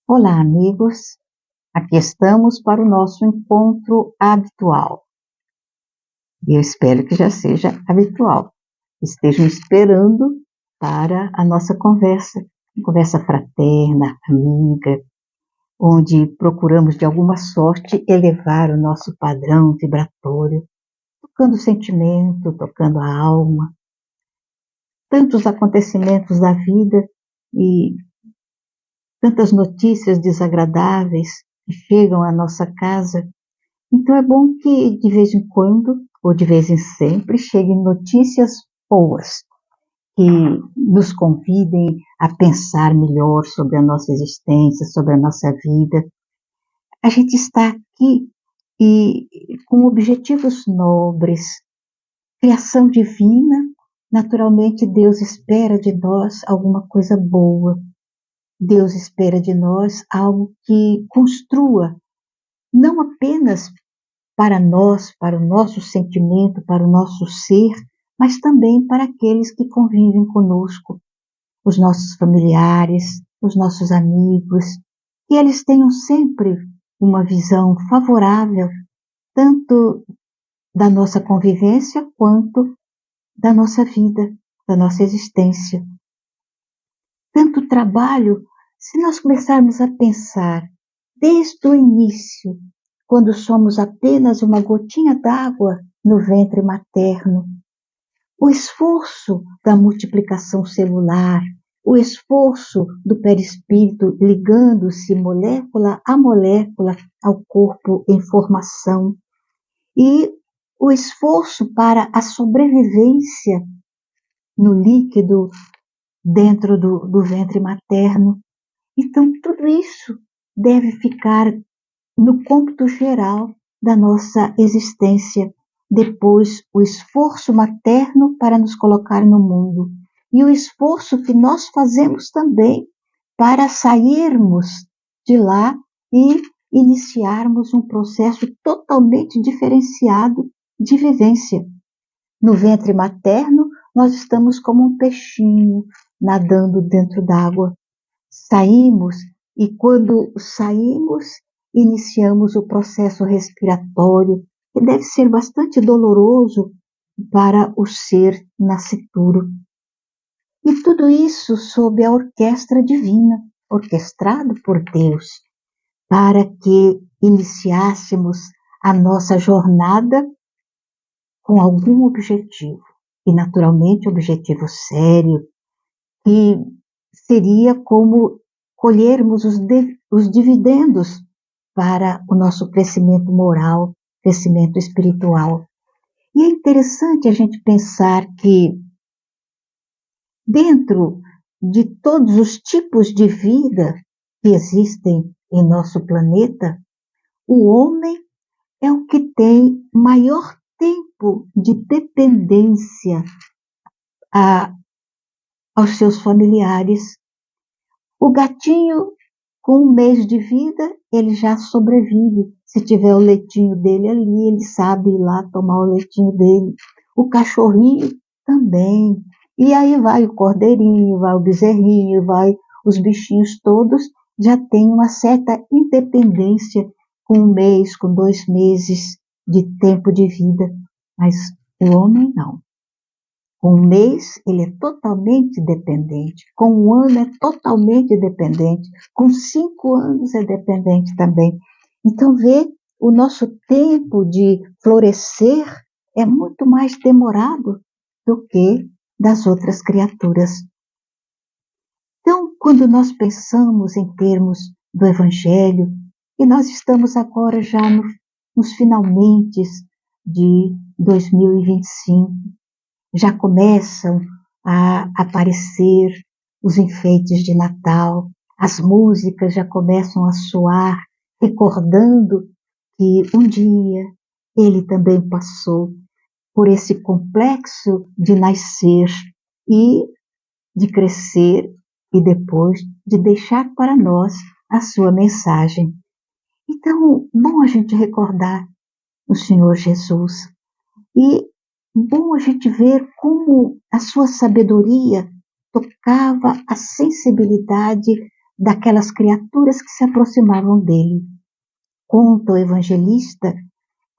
Olá, amigos. Aqui estamos para o nosso encontro habitual. E eu espero que já seja habitual. Estejam esperando para a nossa conversa fraterna, amiga, onde procuramos de alguma sorte elevar o nosso padrão vibratório, tocando o sentimento, tocando a alma, tantos acontecimentos da vida e tantas notícias desagradáveis que chegam à nossa casa. Então é bom que de vez em quando, ou de vez em sempre, cheguem notícias boas, que nos convidem a pensar melhor sobre a nossa existência, sobre a nossa vida. A gente está aqui e com objetivos nobres, criação divina. Naturalmente, Deus espera de nós alguma coisa boa. Deus espera de nós algo que construa, não apenas para nós, para o nosso sentimento, para o nosso ser, mas também para aqueles que convivem conosco, os nossos familiares, os nossos amigos, que eles tenham sempre uma visão favorável, tanto da nossa convivência quanto da nossa vida, da nossa existência. Tanto trabalho, se nós começarmos a pensar desde o início, quando somos apenas uma gotinha d'água no ventre materno, o esforço da multiplicação celular, o esforço do perispírito ligando-se molécula a molécula ao corpo em formação, e o esforço para a sobrevivência no líquido dentro do ventre materno. Então, tudo isso deve ficar no cômputo geral da nossa existência. Depois, o esforço materno para nos colocar no mundo e o esforço que nós fazemos também para sairmos de lá e iniciarmos um processo totalmente diferenciado de vivência. No ventre materno, nós estamos como um peixinho nadando dentro d'água. Saímos e quando saímos, iniciamos o processo respiratório, que deve ser bastante doloroso para o ser nascituro. E tudo isso sob a orquestra divina, orquestrado por Deus, para que iniciássemos a nossa jornada com algum objetivo, e naturalmente objetivo sério, que seria como colhermos os dividendos para o nosso crescimento moral, crescimento espiritual. E é interessante a gente pensar que dentro de todos os tipos de vida que existem em nosso planeta, o homem é o que tem maior tempo de dependência aos seus familiares. O gatinho, com 1 mês de vida, ele já sobrevive. Se tiver o leitinho dele ali, ele sabe ir lá tomar o leitinho dele. O cachorrinho também. E aí vai o cordeirinho, vai o bezerrinho, vai os bichinhos todos, já tem uma certa independência com 1 mês, com 2 meses de tempo de vida. Mas o homem não. Com 1 mês, ele é totalmente dependente. Com 1 ano, é totalmente dependente. Com 5 anos, é dependente também. Então, vê, o nosso tempo de florescer é muito mais demorado do que das outras criaturas. Então, quando nós pensamos em termos do Evangelho, e nós estamos agora já nos finalmente de 2025, já começam a aparecer os enfeites de Natal, as músicas já começam a soar, recordando que um dia ele também passou por esse complexo de nascer e de crescer e depois de deixar para nós a sua mensagem. Então, bom a gente recordar o Senhor Jesus e bom a gente ver como a sua sabedoria tocava a sensibilidade daquelas criaturas que se aproximavam dele. Conta o evangelista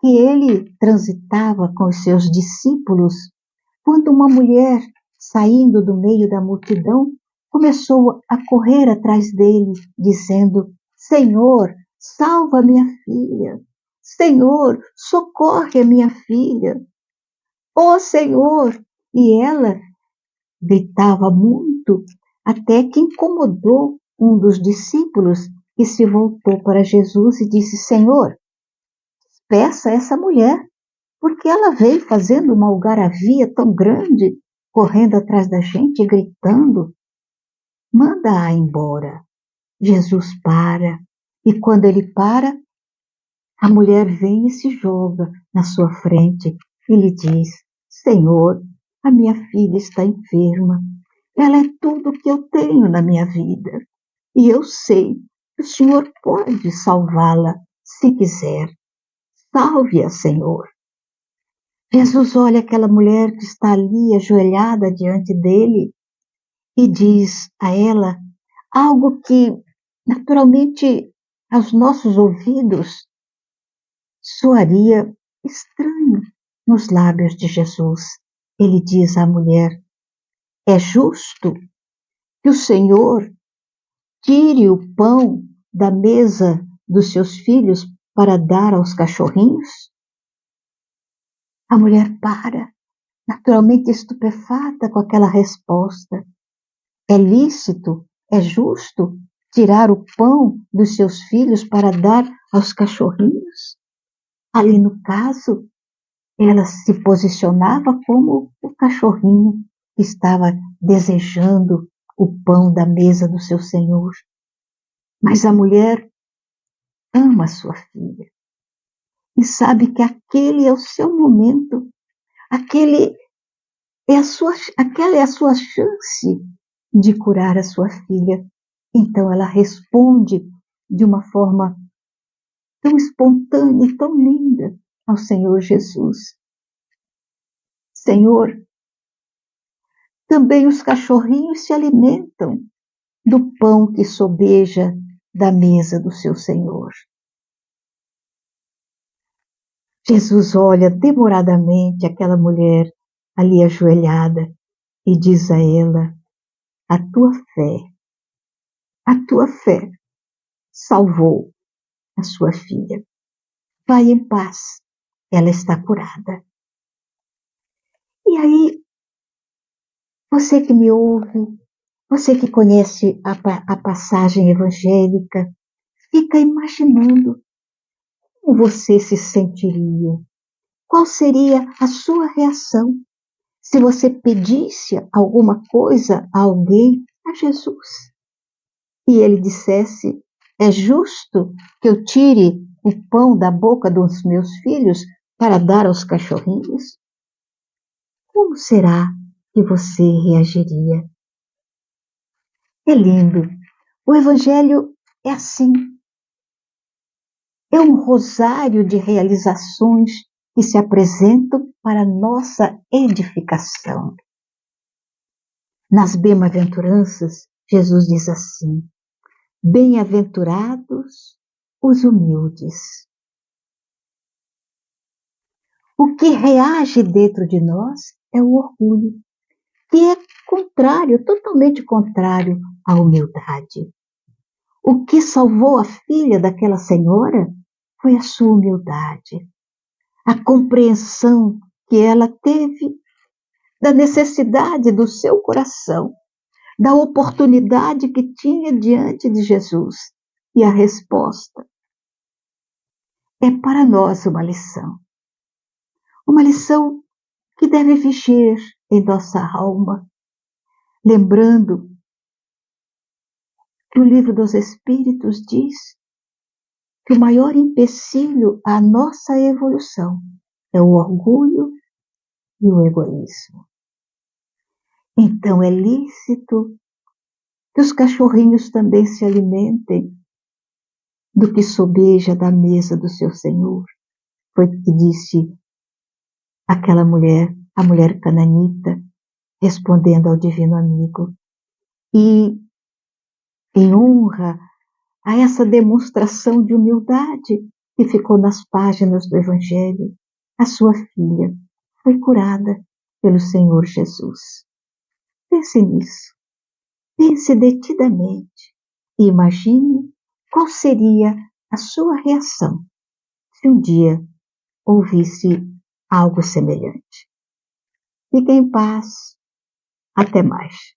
que ele transitava com os seus discípulos quando uma mulher, saindo do meio da multidão, começou a correr atrás dele, dizendo: Senhor, salva minha filha. Senhor, socorre a minha filha. Oh, Senhor! E ela gritava muito, até que incomodou um dos discípulos, que se voltou para Jesus e disse: Senhor, peça a essa mulher, porque ela veio fazendo uma algaravia tão grande, correndo atrás da gente e gritando. Manda-a embora. Jesus para, e quando ele para, a mulher vem e se joga na sua frente e lhe diz: Senhor, a minha filha está enferma. Ela é tudo o que eu tenho na minha vida. E eu sei que o Senhor pode salvá-la se quiser. Salve-a, Senhor. Jesus olha aquela mulher que está ali ajoelhada diante dele e diz a ela algo que, naturalmente, aos nossos ouvidos soaria estranho nos lábios de Jesus. Ele diz à mulher: é justo que o Senhor tire o pão da mesa dos seus filhos para dar aos cachorrinhos? A mulher para, naturalmente estupefata com aquela resposta. É lícito, é justo tirar o pão dos seus filhos para dar aos cachorrinhos? Ali no caso, ela se posicionava como o cachorrinho que estava desejando o pão da mesa do seu Senhor. Mas a mulher ama sua filha e sabe que aquele é o seu momento, aquela é a sua chance de curar a sua filha. Então ela responde de uma forma tão espontânea e tão linda ao Senhor Jesus: Senhor, também os cachorrinhos se alimentam do pão que sobeja da mesa do seu Senhor. Jesus olha demoradamente aquela mulher ali ajoelhada e diz a ela: a tua fé salvou a sua filha. Vai em paz, ela está curada. E aí, você que me ouve, você que conhece a passagem evangélica, fica imaginando como você se sentiria. Qual seria a sua reação se você pedisse alguma coisa a alguém, a Jesus, e ele dissesse: é justo que eu tire o pão da boca dos meus filhos para dar aos cachorrinhos? Como será que você reagiria? É lindo. O Evangelho é assim. É um rosário de realizações que se apresentam para nossa edificação. Nas bem-aventuranças, Jesus diz assim: bem-aventurados os humildes. O que reage dentro de nós é o orgulho, que é contrário, totalmente contrário à humildade. O que salvou a filha daquela senhora foi a sua humildade, a compreensão que ela teve da necessidade do seu coração, da oportunidade que tinha diante de Jesus. E a resposta é para nós uma lição que deve viger em nossa alma, lembrando que o Livro dos Espíritos diz que o maior empecilho à nossa evolução é o orgulho e o egoísmo. Então é lícito que os cachorrinhos também se alimentem do que sobeja da mesa do seu Senhor. Foi o que disse aquela mulher, a mulher cananita, respondendo ao divino amigo. E em honra a essa demonstração de humildade que ficou nas páginas do Evangelho, a sua filha foi curada pelo Senhor Jesus. Pense nisso, pense detidamente e imagine qual seria a sua reação se um dia ouvisse algo semelhante. Fique em paz. Até mais.